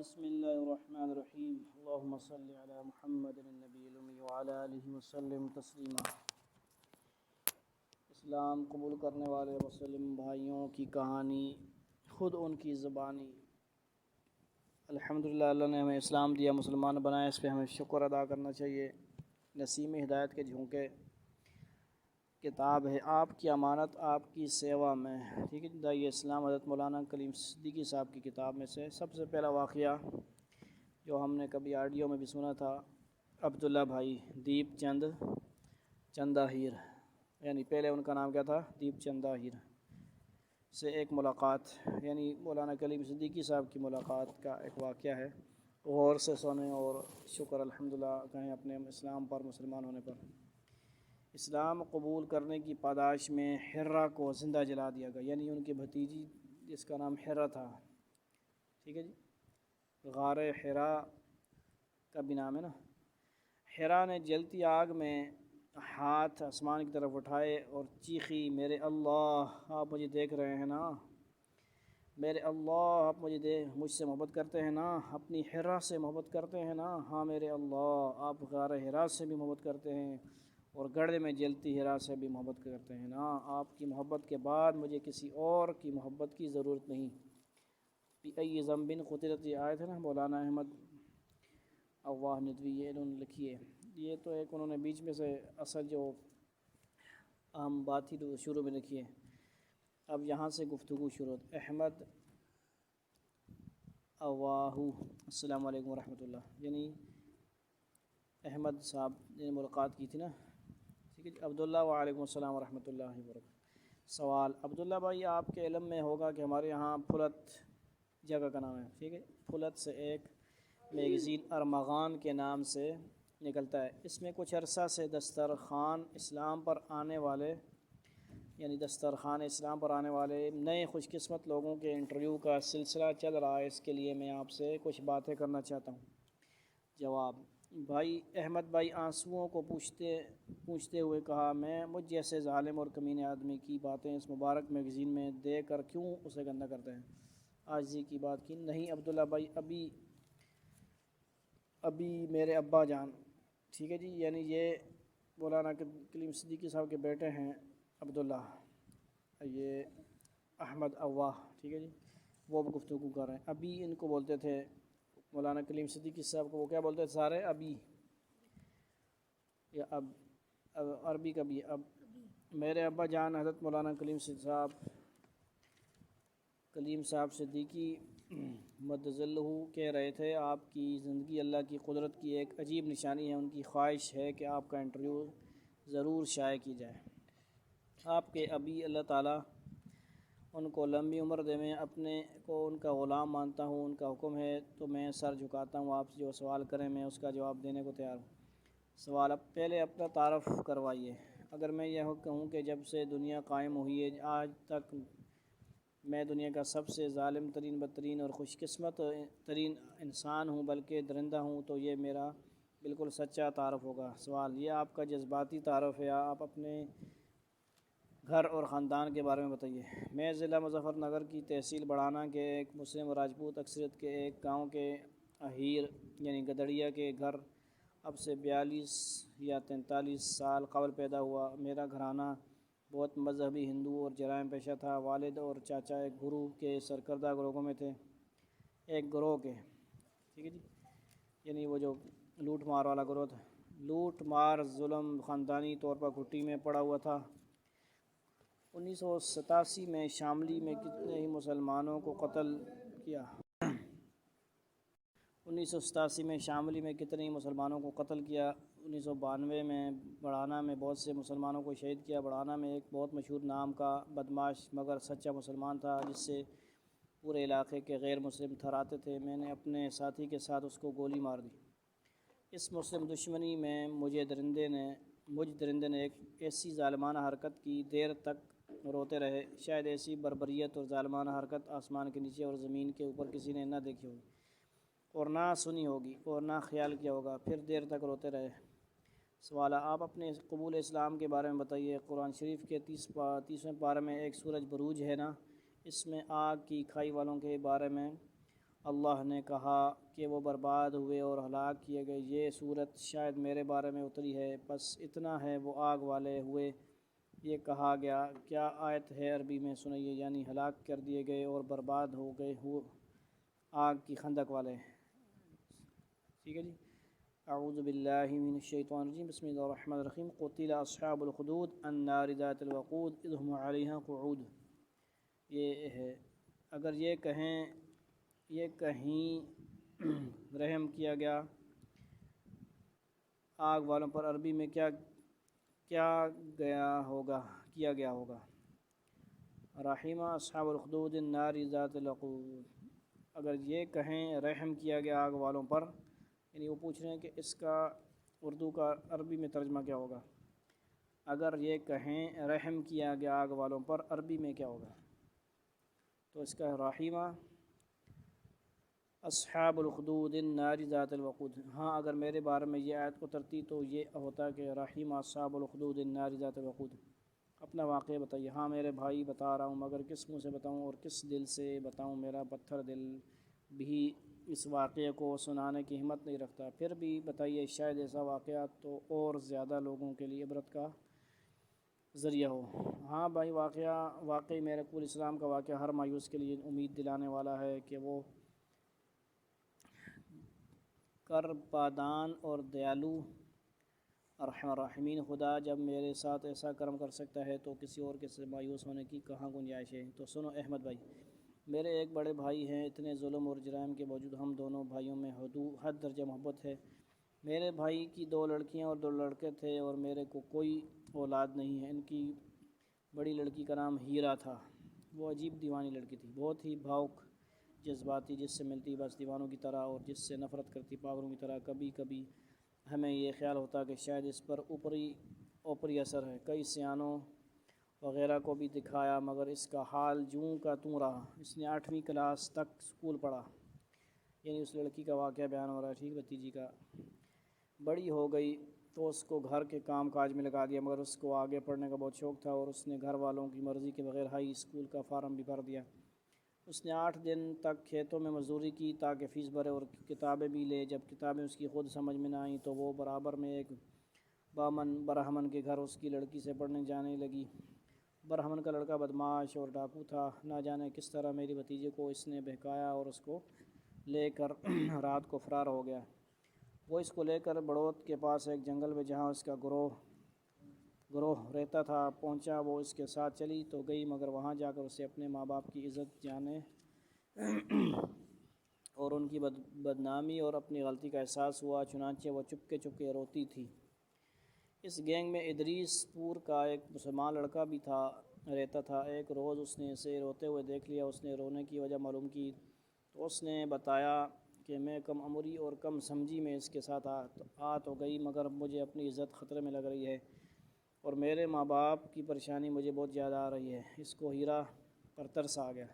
بسم اللہ الرحمن الرحیم اللہم صلی علی محمد النبی الامی وعلی آلہ وسلم تسلیما۔ اسلام قبول کرنے والے مسلم بھائیوں کی کہانی خود ان کی زبانی۔ الحمدللہ، اللہ نے ہمیں اسلام دیا، مسلمان بنایا، اس پہ ہمیں شکر ادا کرنا چاہیے۔ نسیم ہدایت کے جھونکے کتاب ہے آپ کی امانت آپ کی سیوا میں، ٹھیک ہے۔ داعیہ اسلام حضرت مولانا کلیم صدیقی صاحب کی کتاب میں سے سب سے پہلا واقعہ جو ہم نے کبھی آڈیو میں بھی سنا تھا، عبداللہ بھائی دیپ چند آہیر، یعنی پہلے ان کا نام کیا تھا، دیپ چند آہیر، سے ایک ملاقات، یعنی مولانا کلیم صدیقی صاحب کی ملاقات کا ایک واقعہ ہے۔ غور سے سنیں اور شکر الحمدللہ کہیں اپنے اسلام پر، مسلمان ہونے پر۔ اسلام قبول کرنے کی پاداش میں حرہ کو زندہ جلا دیا گیا، یعنی ان کی بھتیجی جس کا نام حرہ تھا، ٹھیک ہے جی، غار حرا کا بھی نام ہے نا۔ حرا نے جلتی آگ میں ہاتھ آسمان کی طرف اٹھائے اور چیخی، میرے اللہ آپ مجھے دیکھ رہے ہیں نا، میرے اللہ آپ مجھ سے محبت کرتے ہیں نا، اپنی حرا سے محبت کرتے ہیں نا، ہاں میرے اللہ آپ غار حرا سے بھی محبت کرتے ہیں اور گڑھے میں جلتی حرا سے بھی محبت کرتے ہیں نا، آپ کی محبت کے بعد مجھے کسی اور کی محبت کی ضرورت نہیں۔ بِأَيِّ ذَنبٍ قُتِلَتْ، یہ آیت ہے نا، مولانا احمد اواہ ندوی، یہ انہوں نے لکھی ہے۔ یہ تو ایک انہوں نے بیچ میں سے اصل جو اہم بات تھی تو شروع میں لکھی ہے۔ اب یہاں سے گفتگو شروع۔ احمد اواہ، السلام علیکم ورحمۃ اللہ، یعنی احمد صاحب نے ملاقات کی تھی نا، ٹھیک ہے جی۔ عبداللہ، وعلیکم السلام ورحمۃ اللہ وبرکاتہ۔ سوال، عبداللہ بھائی آپ کے علم میں ہوگا کہ ہمارے یہاں پھلت جگہ کا نام ہے، ٹھیک ہے، پھلت سے ایک میگزین ارمغان کے نام سے نکلتا ہے، اس میں کچھ عرصہ سے دسترخوان اسلام پر آنے والے، یعنی دسترخوان اسلام پر آنے والے نئے خوش قسمت لوگوں کے انٹرویو کا سلسلہ چل رہا ہے، اس کے لیے میں آپ سے کچھ باتیں کرنا چاہتا ہوں۔ جواب، بھائی احمد بھائی آنسوؤں کو پوچھتے ہوئے کہا، میں مجھ جیسے ظالم اور کمینے آدمی کی باتیں اس مبارک میگزین میں دے کر کیوں اسے گندہ کرتے ہیں؟ عاجزی کی بات کی نہیں عبداللہ بھائی، ابھی میرے ابا جان، ٹھیک ہے جی، یعنی یہ مولانا کلیم صدیقی صاحب کے بیٹے ہیں عبداللہ، یہ احمد اواہ، ٹھیک ہے جی، وہ گفتگو کر رہے ہیں۔ ابھی ان کو بولتے تھے مولانا کلیم صدیقی صاحب کو، وہ کیا بولتے تھے سارے، ابھی یا اب، عربی کا بھی اب۔ میرے ابا جان حضرت مولانا کلیم صاحب صدیقی مدظلہ کہہ رہے تھے، آپ کی زندگی اللہ کی قدرت کی ایک عجیب نشانی ہے، ان کی خواہش ہے کہ آپ کا انٹرویو ضرور شائع کی جائے۔ آپ کے ابھی اللہ تعالیٰ ان کو لمبی عمر دے، میں اپنے کو ان کا غلام مانتا ہوں، ان کا حکم ہے تو میں سر جھکاتا ہوں، آپ جو سوال کریں میں اس کا جواب دینے کو تیار ہوں۔ سوال، اب پہلے اپنا تعارف کروائیے۔ اگر میں یہ کہوں کہ جب سے دنیا قائم ہوئی ہے آج تک میں دنیا کا سب سے ظالم ترین، بدترین اور خوش قسمت ترین انسان ہوں، بلکہ درندہ ہوں، تو یہ میرا بالکل سچا تعارف ہوگا۔ سوال، یہ آپ کا جذباتی تعارف ہے، آپ اپنے گھر اور خاندان کے بارے میں بتائیے۔ میں ضلع مظفر نگر کی تحصیل بڑھانہ کے ایک مسلم راجپوت اکثریت کے ایک گاؤں کے اہیر، یعنی گدڑیا کے گھر اب سے 42 یا 43 سال قبل پیدا ہوا۔ میرا گھرانہ بہت مذہبی ہندو اور جرائم پیشہ تھا۔ والد اور چاچا ایک گروہ کے سرکردہ گروہوں میں تھے، ایک گروہ کے، ٹھیک ہے جی، یعنی وہ جو لوٹ مار والا گروہ تھا۔ لوٹ مار، ظلم خاندانی طور پر گھٹی میں پڑا ہوا تھا۔ 1987 میں شاملی میں کتنے ہی مسلمانوں کو قتل کیا 1987 میں شاملی میں کتنے ہی مسلمانوں کو قتل کیا۔ 1992 میں بڑھانہ میں بہت سے مسلمانوں کو شہید کیا۔ بڑھانہ میں ایک بہت مشہور نام کا بدمعاش مگر سچا مسلمان تھا، جس سے پورے علاقے کے غیر مسلم تھراتے تھے۔ میں نے اپنے ساتھی کے ساتھ اس کو گولی مار دی۔ اس مسلم دشمنی میں مجھ درندے نے ایک ایسی ظالمانہ حرکت کی، دیر تک روتے رہے۔ شاید ایسی بربریت اور ظالمانہ حرکت آسمان کے نیچے اور زمین کے اوپر کسی نے نہ دیکھی ہوگی اور نہ سنی ہوگی اور نہ خیال کیا ہوگا، پھر دیر تک روتے رہے۔ سوال، آپ اپنے قبول اسلام کے بارے میں بتائیے۔ قرآن شریف کے 30ویں پارے میں ایک سورج بروج ہے نا، اس میں آگ کی کھائی والوں کے بارے میں اللہ نے کہا کہ وہ برباد ہوئے اور ہلاک کیے گئے، یہ صورت شاید میرے بارے میں اتری ہے، بس اتنا ہے وہ آگ والے ہوئے۔ یہ کہا گیا کیا آیت ہے عربی میں سنائیے، یعنی ہلاک کر دیے گئے اور برباد ہو گئے آگ کی خندق والے۔ ٹھیک ہے جی، اعوذ باللہ من الشیطان الرجیم، بسم اللہ الرحمن الرحیم۔ قتل اصحاب الخدود النار ذات الوقود اذ هم علیہا قعود۔ یہ ہے، اگر یہ کہیں رحم کیا گیا آگ والوں پر، عربی میں کیا کیا گیا ہوگا؟ رحمہ اصحاب الخدود النار ذات الوقود۔ اگر یہ کہیں رحم کیا گیا آگ والوں پر، یعنی وہ پوچھ رہے ہیں کہ اس کا اردو کا عربی میں ترجمہ کیا ہوگا؟ اگر یہ کہیں رحم کیا گیا آگ والوں پر، عربی میں کیا ہوگا؟ تو اس کا رحمہ اصحاب الخدود النار ذات الوقود۔ ہاں، اگر میرے بارے میں یہ آیت اترتی تو یہ ہوتا کہ رحمہ اصحاب الخدود النار ذات الوقود۔ اپنا واقعہ بتائیے۔ ہاں میرے بھائی بتا رہا ہوں، مگر کس منہ سے بتاؤں اور کس دل سے بتاؤں؟ میرا پتھر دل بھی اس واقعے کو سنانے کی ہمت نہیں رکھتا۔ پھر بھی بتائیے، شاید ایسا واقعہ تو اور زیادہ لوگوں کے لیے عبرت کا ذریعہ ہو۔ ہاں بھائی، واقعی میرے قول اسلام کا واقعہ ہر مایوس کے لیے امید دلانے والا ہے کہ وہ کرپادان اور دیالو ارحم الراحمین خدا جب میرے ساتھ ایسا کرم کر سکتا ہے تو کسی اور کے سے مایوس ہونے کی کہاں گنجائش ہے؟ تو سنو احمد بھائی، میرے ایک بڑے بھائی ہیں، اتنے ظلم اور جرائم کے باوجود ہم دونوں بھائیوں میں حد درجہ محبت ہے۔ میرے بھائی کی 2 لڑکیاں اور 2 لڑکے تھے اور میرے کو کوئی اولاد نہیں ہے۔ ان کی بڑی لڑکی کا نام ہیرا تھا، وہ عجیب دیوانی لڑکی تھی، بہت ہی بھاؤک جذباتی، جس سے ملتی بس دیوانوں کی طرح اور جس سے نفرت کرتی پاگلوں کی طرح۔ کبھی کبھی ہمیں یہ خیال ہوتا کہ شاید اس پر اوپری اثر ہے، کئی سیانوں وغیرہ کو بھی دکھایا، مگر اس کا حال جوں کا توں رہا۔ اس نے 8ویں کلاس تک سکول پڑھا، یعنی اس لڑکی کا واقعہ بیان ہو رہا ہے، ٹھیک، بھتیجی کا۔ بڑی ہو گئی تو اس کو گھر کے کام کاج میں لگا دیا، مگر اس کو آگے پڑھنے کا بہت شوق تھا اور اس نے گھر والوں کی مرضی کے بغیر ہائی اسکول کا فارم بھی بھر دیا۔ اس نے 8 دن تک کھیتوں میں مزدوری کی تاکہ فیس بھرے اور کتابیں بھی لے۔ جب کتابیں اس کی خود سمجھ میں نہ آئیں تو وہ برابر میں ایک برہمن کے گھر اس کی لڑکی سے پڑھنے جانے لگی۔ برہمن کا لڑکا بدمعاش اور ڈاکو تھا، نہ جانے کس طرح میری بھتیجے کو اس نے بہکایا اور اس کو لے کر رات کو فرار ہو گیا۔ وہ اس کو لے کر بڑوت کے پاس ایک جنگل میں جہاں اس کا گروہ رہتا تھا پہنچا۔ وہ اس کے ساتھ چلی تو گئی، مگر وہاں جا کر اسے اپنے ماں باپ کی عزت جانے اور ان کی بدنامی اور اپنی غلطی کا احساس ہوا، چنانچہ وہ چپکے روتی تھی۔ اس گینگ میں ادریس پور کا ایک مسلمان لڑکا بھی رہتا تھا۔ ایک روز اس نے اسے روتے ہوئے دیکھ لیا۔ اس نے رونے کی وجہ معلوم کی تو اس نے بتایا کہ میں کم عمری اور کم سمجھی میں اس کے ساتھ آ تو گئی، مگر مجھے اپنی عزت خطرے میں لگ رہی ہے اور میرے ماں باپ کی پریشانی مجھے بہت زیادہ آ رہی ہے۔ اس کو ہیرا پر ترس آ گیا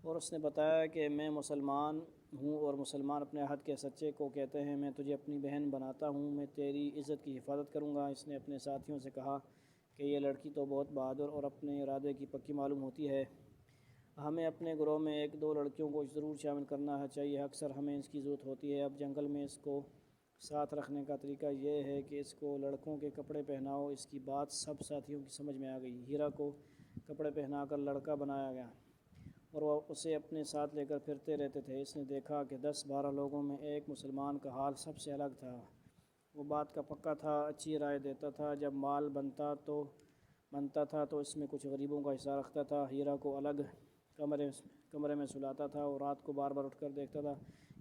اور اس نے بتایا کہ میں مسلمان ہوں اور مسلمان اپنے عہد کے سچے کو کہتے ہیں، میں تجھے اپنی بہن بناتا ہوں، میں تیری عزت کی حفاظت کروں گا۔ اس نے اپنے ساتھیوں سے کہا کہ یہ لڑکی تو بہت بہادر اور اپنے ارادے کی پکی معلوم ہوتی ہے، ہمیں اپنے گروہ میں 1-2 لڑکیوں کو ضرور شامل کرنا چاہیے، اکثر ہمیں اس کی ضرورت ہوتی ہے۔ اب جنگل میں اس کو ساتھ رکھنے کا طریقہ یہ ہے کہ اس کو لڑکوں کے کپڑے پہناؤ۔ اس کی بات سب ساتھیوں کی سمجھ میں آ گئی۔ ہیرا کو کپڑے پہنا کر لڑکا بنایا گیا اور وہ اسے اپنے ساتھ لے کر پھرتے رہتے تھے۔ اس نے دیکھا کہ 10-12 لوگوں میں ایک مسلمان کا حال سب سے الگ تھا۔ وہ بات کا پکا تھا، اچھی رائے دیتا تھا، جب مال بنتا تھا تو اس میں کچھ غریبوں کا حصہ رکھتا تھا۔ ہیرا کو الگ کمرے میں سلاتا تھا اور رات کو بار بار اٹھ کر دیکھتا تھا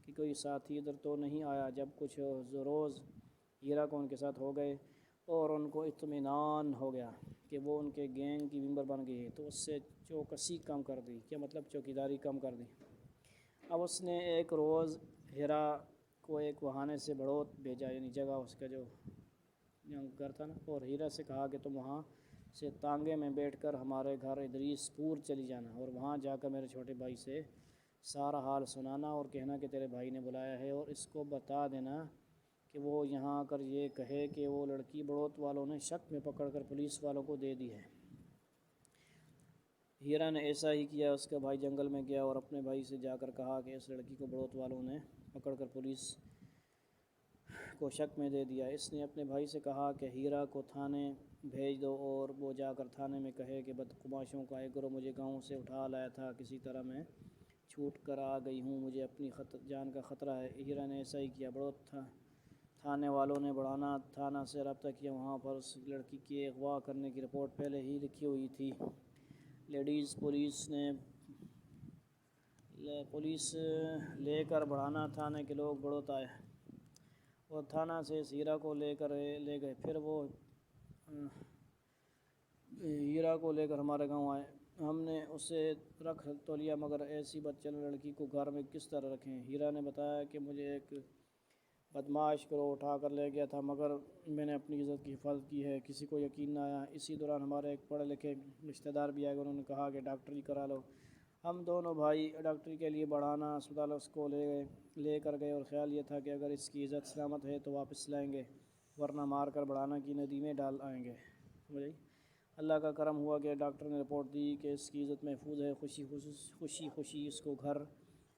کہ کوئی ساتھی ادھر تو نہیں آیا۔ جب کچھ روز ہیرا کو ان کے ساتھ ہو گئے اور ان کو اطمینان ہو گیا کہ وہ ان کے گینگ کی ممبر بن گئی ہے تو اس سے چوکسی کم کر دی۔ کیا مطلب؟ چوکیداری کم کر دی۔ اب اس نے ایک روز ہیرا کو ایک بہانے سے بڑوت بھیجا، یعنی جگہ اس کا جو گھر تھا نا، اور ہیرا سے کہا کہ تم وہاں سے تانگے میں بیٹھ کر ہمارے گھر ادریس پور چلی جانا اور وہاں جا کر میرے چھوٹے بھائی سے سارا حال سنانا اور کہنا کہ تیرے بھائی نے بلایا ہے، اور اس کو بتا دینا کہ وہ یہاں آ کر یہ کہے کہ وہ لڑکی بڑوت والوں نے شک میں پکڑ کر پولیس والوں کو دے دی ہے۔ ہیرا نے ایسا ہی کیا، اس کا بھائی جنگل میں گیا اور اپنے بھائی سے جا کر کہا کہ اس لڑکی کو بڑوت والوں نے پکڑ کر پولیس کو شک میں دے دیا۔ اس نے اپنے بھائی سے کہا کہ ہیرا کو تھانے بھیج دو اور وہ جا کر تھانے میں کہے کہ بدقماشوں کا ایک گروہ مجھے گاؤں سے اٹھا لایا تھا، کسی طرح میں چھوٹ کر آ گئی ہوں، مجھے اپنی جان کا خطرہ ہے۔ ہیرا نے ایسا ہی کیا۔ بڑوت تھانے والوں نے بڑھانا تھانہ سے رابطہ کیا، وہاں پر اس لڑکی کی اغوا کرنے کی رپورٹ پہلے ہی لکھی ہوئی تھی۔ پولیس لے کر بڑھانا تھانے کے لوگ بڑوت آئے اور تھانہ سے اس ہیرا کو لے گئے، پھر وہ ہیرا کو لے کر ہمارے گاؤں آئے۔ ہم نے اسے رکھ تو لیا، مگر ایسی بدچلن لڑکی کو گھر میں کس طرح رکھیں؟ ہیرا نے بتایا کہ مجھے ایک بدمعاش گروہ اٹھا کر لے گیا تھا، مگر میں نے اپنی عزت کی حفاظت کی ہے، کسی کو یقین نہ آیا۔ اسی دوران ہمارے ایک پڑھے لکھے رشتہ دار بھی آئے، انہوں نے کہا کہ ڈاکٹری کرا لو۔ ہم دونوں بھائی ڈاکٹری کے لیے بڑھانا اسپتال اس کو لے کر گئے، اور خیال یہ تھا کہ اگر اس کی عزت سلامت ہے تو واپس لائیں گے، ورنہ مار کر بڑھانا کی ندی میں ڈال آئیں گے۔ اللہ کا کرم ہوا کہ ڈاکٹر نے رپورٹ دی کہ اس کی عزت محفوظ ہے۔ خوشی اس کو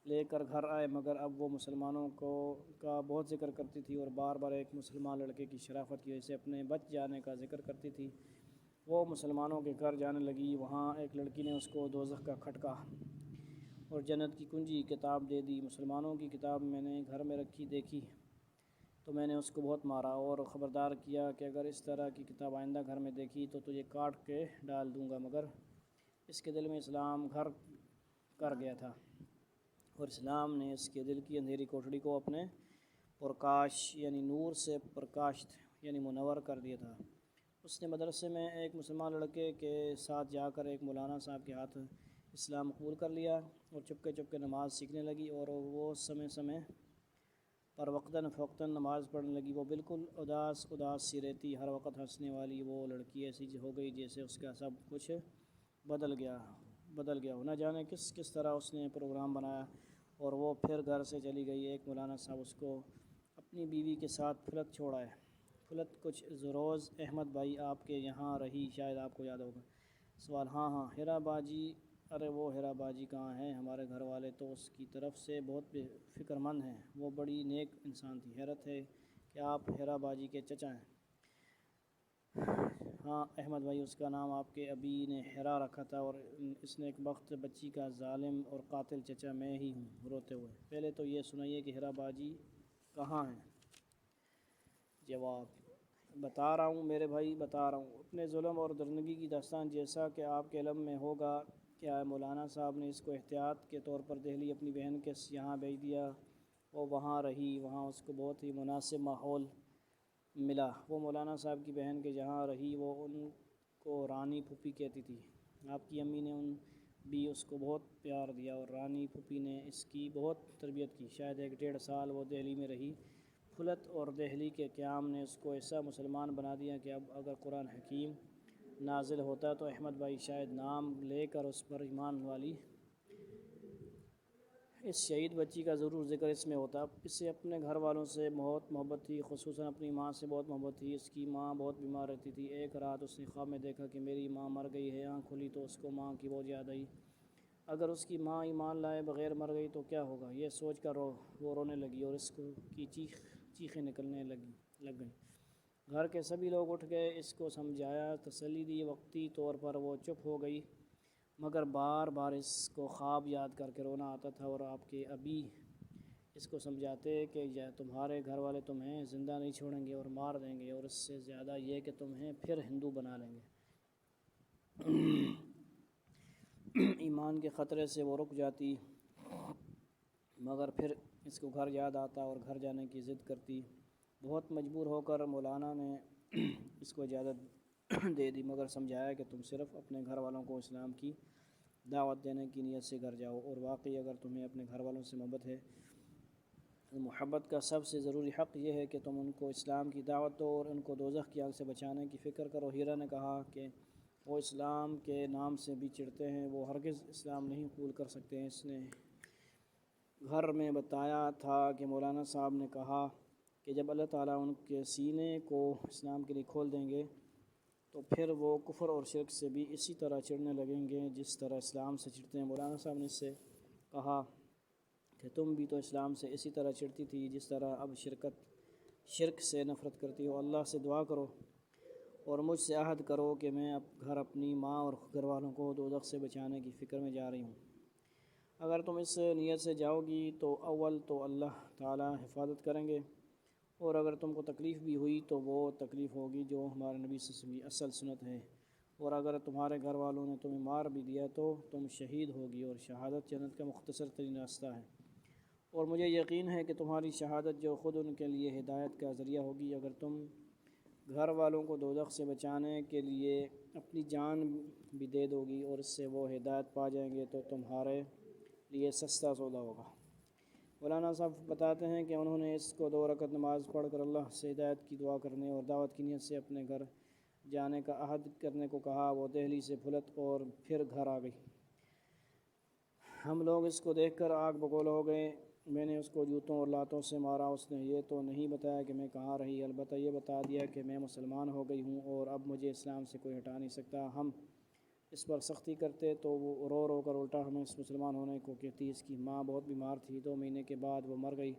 لے کر گھر آئے، مگر اب وہ مسلمانوں کا بہت ذکر کرتی تھی اور بار بار ایک مسلمان لڑکے کی شرافت کی وجہ سے اپنے بچ جانے کا ذکر کرتی تھی۔ وہ مسلمانوں کے گھر جانے لگی، وہاں ایک لڑکی نے اس کو دوزخ کا کھٹکا اور جنت کی کنجی کتاب دے دی۔ مسلمانوں کی کتاب میں نے گھر میں دیکھی تو میں نے اس کو بہت مارا اور خبردار کیا کہ اگر اس طرح کی کتاب آئندہ گھر میں دیکھی تو تجھے کاٹ کے ڈال دوں گا، مگر اس کے دل میں اسلام گھر کر گیا تھا اور اسلام نے اس کے دل کی اندھیری کوٹڑی کو اپنے پرکاش یعنی نور سے پرکاشت یعنی منور کر دیا تھا۔ اس نے مدرسے میں ایک مسلمان لڑکے کے ساتھ جا کر ایک مولانا صاحب کے ہاتھ اسلام قبول کر لیا اور چپکے نماز سیکھنے لگی، اور وہ سمے پر وقتاً فوقتاً نماز پڑھنے لگی۔ وہ بالکل اداس سی رہتی، ہر وقت ہنسنے والی وہ لڑکی ایسی ہو گئی جیسے اس کا سب کچھ بدل گیا ہو۔ نہ جانے کس طرح اس نے پروگرام بنایا اور وہ پھر گھر سے چلی گئی۔ ایک مولانا صاحب اس کو اپنی بیوی کے ساتھ پھلت چھوڑ آئے۔ پھلت کچھ روز احمد بھائی آپ کے یہاں رہی، شاید آپ کو یاد ہوگا۔ سوال: ہاں، ہیرا باجی؟ ارے وہ ہیرا باجی کہاں ہیں، ہمارے گھر والے تو اس کی طرف سے بہت فکر مند ہیں، وہ بڑی نیک انسان تھی۔ حیرت ہے کہ آپ ہیرا باجی کے چچا ہیں۔ ہاں احمد بھائی، اس کا نام آپ کے ابی نے ہیرا رکھا تھا، اور اس نیک بخت بچی کا ظالم اور قاتل چچا میں ہی ہوں۔ روتے ہوئے: پہلے تو یہ سنائیے کہ ہیرا باجی کہاں ہیں؟ جواب: بتا رہا ہوں میرے بھائی، بتا رہا ہوں۔ اپنے ظلم اور درندگی کی داستان جیسا کہ آپ کے علم میں ہوگا کہ مولانا صاحب نے اس کو احتیاط کے طور پر دہلی اپنی بہن کے یہاں بھیج دیا۔ وہ وہاں رہی، وہاں اس کو بہت ہی مناسب ماحول ملا۔ وہ مولانا صاحب کی بہن کے جہاں رہی، وہ ان کو رانی پھوپھی کہتی تھی۔ آپ کی امی نے بھی اس کو بہت پیار دیا اور رانی پھوپھی نے اس کی بہت تربیت کی۔ شاید 1.5 سال وہ دہلی میں رہی۔ پھلت اور دہلی کے قیام نے اس کو ایسا مسلمان بنا دیا کہ اب اگر قرآن حکیم نازل ہوتا تو احمد بھائی شاید نام لے کر اس پر ایمان والی اس شہید بچی کا ضرور ذکر اس میں ہوتا۔ اسے اپنے گھر والوں سے بہت محبت تھی، خصوصاً اپنی ماں سے بہت محبت تھی۔ اس کی ماں بہت بیمار رہتی تھی۔ ایک رات اس نے خواب میں دیکھا کہ میری ماں مر گئی ہے۔ آنکھ کھلی تو اس کو ماں کی بہت یاد آئی۔ اگر اس کی ماں ایمان لائے بغیر مر گئی تو کیا ہوگا، یہ سوچ کر وہ رونے لگی اور اس کی چیخیں نکلنے لگ گئیں۔ گھر کے سبھی لوگ اٹھ گئے، اس کو سمجھایا، تسلی دی۔ وقتی طور پر وہ چپ ہو گئی، مگر بار بار اس کو خواب یاد کر کے رونا آتا تھا، اور آپ کے ابی اس کو سمجھاتے کہ تمہارے گھر والے تمہیں زندہ نہیں چھوڑیں گے اور مار دیں گے، اور اس سے زیادہ یہ کہ تمہیں پھر ہندو بنا لیں گے۔ ایمان کے خطرے سے وہ رک جاتی، مگر پھر اس کو گھر یاد آتا اور گھر جانے کی ضد کرتی۔ بہت مجبور ہو کر مولانا نے اس کو اجازت دے دی، مگر سمجھایا کہ تم صرف اپنے گھر والوں کو اسلام کی دعوت دینے کی نیت سے گھر جاؤ، اور واقعی اگر تمہیں اپنے گھر والوں سے محبت ہے تو محبت کا سب سے ضروری حق یہ ہے کہ تم ان کو اسلام کی دعوت دو اور ان کو دوزخ کی آگ سے بچانے کی فکر کرو۔ ہیرا نے کہا کہ وہ اسلام کے نام سے بھی چڑھتے ہیں، وہ ہرگز اسلام نہیں قبول کر سکتے ہیں۔ اس نے گھر میں بتایا تھا کہ مولانا صاحب نے کہا کہ جب اللہ تعالیٰ ان کے سینے کو اسلام کے لیے کھول دیں گے تو پھر وہ کفر اور شرک سے بھی اسی طرح چڑھنے لگیں گے جس طرح اسلام سے چڑھتے ہیں۔ مولانا صاحب نے اس سے کہا کہ تم بھی تو اسلام سے اسی طرح چڑھتی تھی جس طرح اب شرک سے نفرت کرتی ہو۔ اللہ سے دعا کرو اور مجھ سے عہد کرو کہ میں اب گھر اپنی ماں اور گھر والوں کو دوزخ سے بچانے کی فکر میں جا رہی ہوں۔ اگر تم اس نیت سے جاؤ گی تو اول تو اللہ تعالی حفاظت کریں گے، اور اگر تم کو تکلیف بھی ہوئی تو وہ تکلیف ہوگی جو ہمارے نبی صلی اللہ علیہ وسلم کی اصل سنت ہے، اور اگر تمہارے گھر والوں نے تمہیں مار بھی دیا تو تم شہید ہوگی، اور شہادت جنت کا مختصر ترین راستہ ہے، اور مجھے یقین ہے کہ تمہاری شہادت جو خود ان کے لیے ہدایت کا ذریعہ ہوگی۔ اگر تم گھر والوں کو دوزخ سے بچانے کے لیے اپنی جان بھی دے دو گی اور اس سے وہ ہدایت پا جائیں گے تو تمہارے لیے سستا سودا ہوگا۔ مولانا صاحب بتاتے ہیں کہ انہوں نے اس کو 2 رکعت نماز پڑھ کر اللہ سے ہدایت کی دعا کرنے اور دعوت کی نیت سے اپنے گھر جانے کا عہد کرنے کو کہا۔ وہ دہلی سے پھلت اور پھر گھر آ گئی۔ ہم لوگ اس کو دیکھ کر آگ بگول ہو گئے۔ میں نے اس کو جوتوں اور لاتوں سے مارا۔ اس نے یہ تو نہیں بتایا کہ میں کہاں رہی، البتہ یہ بتا دیا کہ میں مسلمان ہو گئی ہوں اور اب مجھے اسلام سے کوئی ہٹا نہیں سکتا۔ ہم اس پر سختی کرتے تو وہ رو رو کر الٹا ہمیں اس مسلمان ہونے کو کہتی۔ اس کی ماں بہت بیمار تھی، 2 مہینے کے بعد وہ مر گئی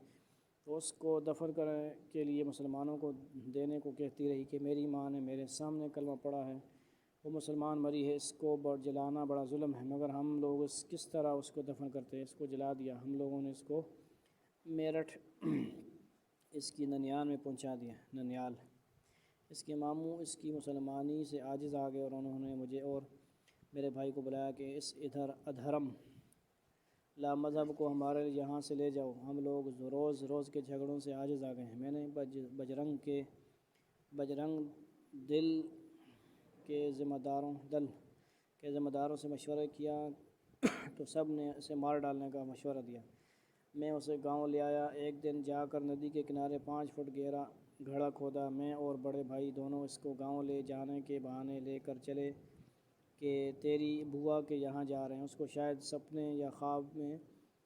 تو اس کو دفن کرنے کے لیے مسلمانوں کو دینے کو کہتی رہی کہ میری ماں نے میرے سامنے کلمہ پڑھا ہے، وہ مسلمان مری ہے، اس کو جلانا بڑا ظلم ہے، مگر ہم لوگ کس طرح اس کو دفن کرتے؟ اس کو جلا دیا۔ ہم لوگوں نے اس کو میرٹھ اس کی ننیال میں پہنچا دیا۔ ننیال اس کے ماموں اس کی مسلمانی سے عاجز آ گئے اور انہوں نے مجھے اور میرے بھائی کو بلایا کہ اس ادھرم لا مذہب کو ہمارے یہاں سے لے جاؤ۔ ہم لوگ روز روز کے جھگڑوں سے عاجز آ گئے ہیں۔ میں نے بجرنگ دل کے ذمہ داروں سے مشورہ کیا تو سب نے اسے مار ڈالنے کا مشورہ دیا۔ میں اسے گاؤں لے آیا۔ ایک دن جا کر ندی کے کنارے 5 فٹ گہرا گڑھا کھودا۔ میں اور بڑے بھائی دونوں اس کو گاؤں لے جانے کے بہانے لے کر چلے کہ تیری بوا کے یہاں جا رہے ہیں۔ اس کو شاید سپنے یا خواب میں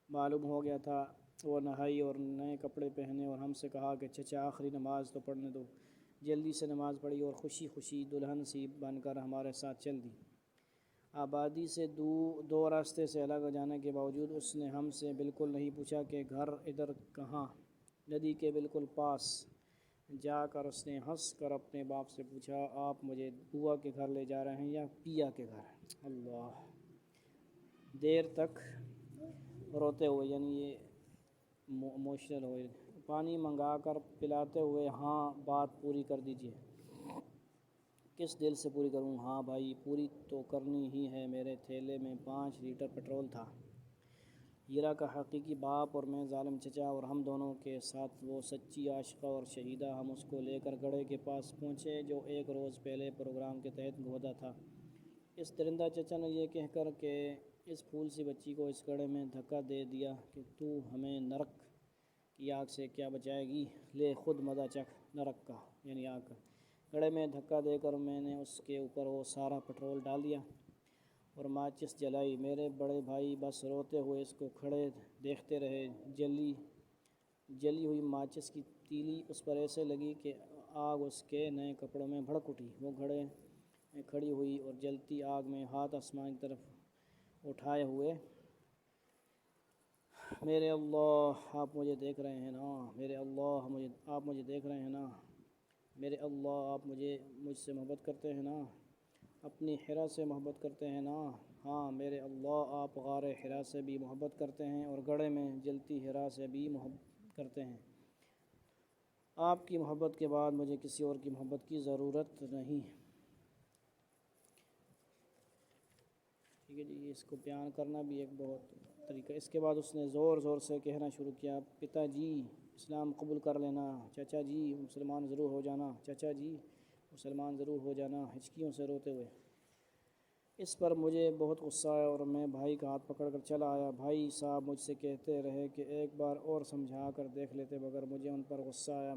معلوم ہو گیا تھا۔ وہ نہائی اور نئے کپڑے پہنے اور ہم سے کہا کہ چچا آخری نماز تو پڑھنے دو۔ جلدی سے نماز پڑھی اور خوشی خوشی دلہن سی بن کر ہمارے ساتھ چل دی۔ آبادی سے 2 راستے سے الگ جانے کے باوجود اس نے ہم سے بالکل نہیں پوچھا کہ گھر ادھر کہاں۔ ندی کے بالکل پاس جا کر اس نے ہنس کر اپنے باپ سے پوچھا، آپ مجھے بوا کے گھر لے جا رہے ہیں یا پیا کے گھر؟ اللہ! دیر تک روتے ہوئے، یعنی یہ ایموشنل ہوئے، پانی منگا کر پلاتے ہوئے، ہاں بات پوری کر دیجئے۔ کس دل سے پوری کروں؟ ہاں بھائی، پوری تو کرنی ہی ہے۔ میرے تھیلے میں 5 لیٹر پٹرول تھا۔ ہیرا کا حقیقی باپ اور میں ظالم چچا، اور ہم دونوں کے ساتھ وہ سچی عاشقہ اور شہیدہ۔ ہم اس کو لے کر گڑھے کے پاس پہنچے جو 1 روز پہلے پروگرام کے تحت گھودا تھا۔ اس درندہ چچا نے یہ کہہ کر کہ اس پھول سی بچی کو اس گڑھے میں دھکا دے دیا کہ تو ہمیں نرک کی آگ سے کیا بچائے گی، لے خود مزہ چکھ نرک کا، یعنی آگ کا۔ گڑھے میں دھکا دے کر میں نے اس کے اوپر وہ سارا پٹرول ڈال دیا اور ماچس جلائی۔ میرے بڑے بھائی بس روتے ہوئے اس کو کھڑے دیکھتے رہے۔ جلی ہوئی ماچس کی تیلی اس پر ایسے لگی کہ آگ اس کے نئے کپڑوں میں بھڑک اٹھی۔ وہ گڑھے میں کھڑی ہوئی اور جلتی آگ میں ہاتھ آسمان کی طرف اٹھائے ہوئے، میرے اللہ آپ مجھے دیکھ رہے ہیں نا، میرے اللہ آپ مجھے دیکھ رہے ہیں نا، میرے اللہ آپ مجھ سے محبت کرتے ہیں نا، اپنی حرا سے محبت کرتے ہیں نا، ہاں میرے اللہ آپ غار حرا سے بھی محبت کرتے ہیں اور گڑھے میں جلتی حرا سے بھی محبت کرتے ہیں۔ آپ کی محبت کے بعد مجھے کسی اور کی محبت کی ضرورت نہیں۔ ٹھیک ہے جی، اس کو بیان کرنا بھی ایک بہت طریقہ۔ اس کے بعد اس نے زور زور سے کہنا شروع کیا، پتا جی اسلام قبول کر لینا، چچا جی مسلمان ضرور ہو جانا، چچا جی مسلمان ضرور ہو جانا، ہچکیوں سے روتے ہوئے۔ اس پر مجھے بہت غصہ آیا اور میں بھائی کا ہاتھ پکڑ کر چلا آیا۔ بھائی صاحب مجھ سے کہتے رہے کہ ایک بار اور سمجھا کر دیکھ لیتے، مگر مجھے ان پر غصہ آیا۔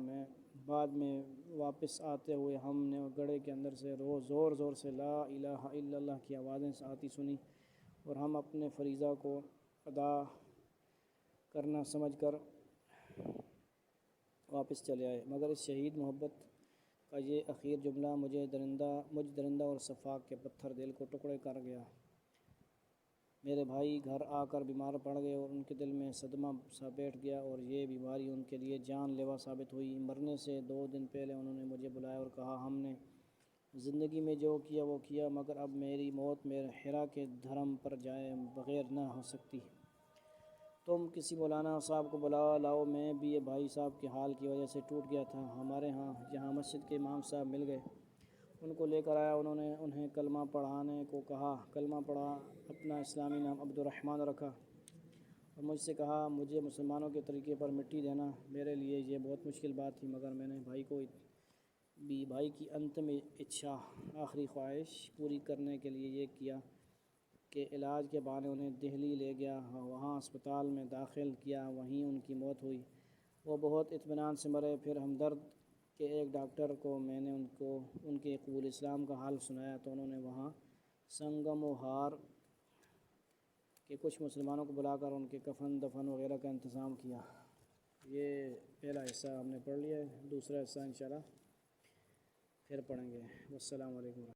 بعد میں واپس آتے ہوئے ہم نے گڑھے کے اندر سے زور زور سے لا الہ الا اللہ کی آوازیں آتی سنی اور ہم اپنے فریضہ کو ادا کرنا سمجھ کر واپس چلے آئے، مگر اس شہید محبت کا یہ اخیر جملہ مجھ درندہ اور صفاق کے پتھر دل کو ٹکڑے کر گیا۔ میرے بھائی گھر آ کر بیمار پڑ گئے اور ان کے دل میں صدمہ سا بیٹھ گیا اور یہ بیماری ان کے لیے جان لیوا ثابت ہوئی۔ مرنے سے 2 دن پہلے انہوں نے مجھے بلایا اور کہا ہم نے زندگی میں جو کیا وہ کیا، مگر اب میری موت میرے حرا کے دھرم پر جائے بغیر نہ ہو سکتی۔ تم کسی مولانا صاحب کو لاؤ۔ میں بھی یہ بھائی صاحب کے حال کی وجہ سے ٹوٹ گیا تھا۔ ہمارے یہاں مسجد کے امام صاحب مل گئے، ان کو لے کر آیا۔ انہوں نے انہیں کلمہ پڑھانے کو کہا، کلمہ پڑھا، اپنا اسلامی نام عبدالرحمن رکھا اور مجھ سے کہا مجھے مسلمانوں کے طریقے پر مٹی دینا۔ میرے لیے یہ بہت مشکل بات تھی، مگر میں نے بھائی کی انتم اچھا، آخری خواہش پوری کرنے کے لیے یہ کیا کہ علاج کے بہانے انہیں دہلی لے گیا، وہاں اسپتال میں داخل کیا، وہیں ان کی موت ہوئی۔ وہ بہت اطمینان سے مرے۔ پھر ہمدرد کے ایک ڈاکٹر کو میں نے ان کے قبول اسلام کا حال سنایا تو انہوں نے وہاں سنگم و ہار کے کچھ مسلمانوں کو بلا کر ان کے کفن دفن وغیرہ کا انتظام کیا۔ یہ پہلا حصہ ہم نے پڑھ لیا ہے، دوسرا حصہ انشاءاللہ پھر پڑھیں گے۔ والسلام علیکم۔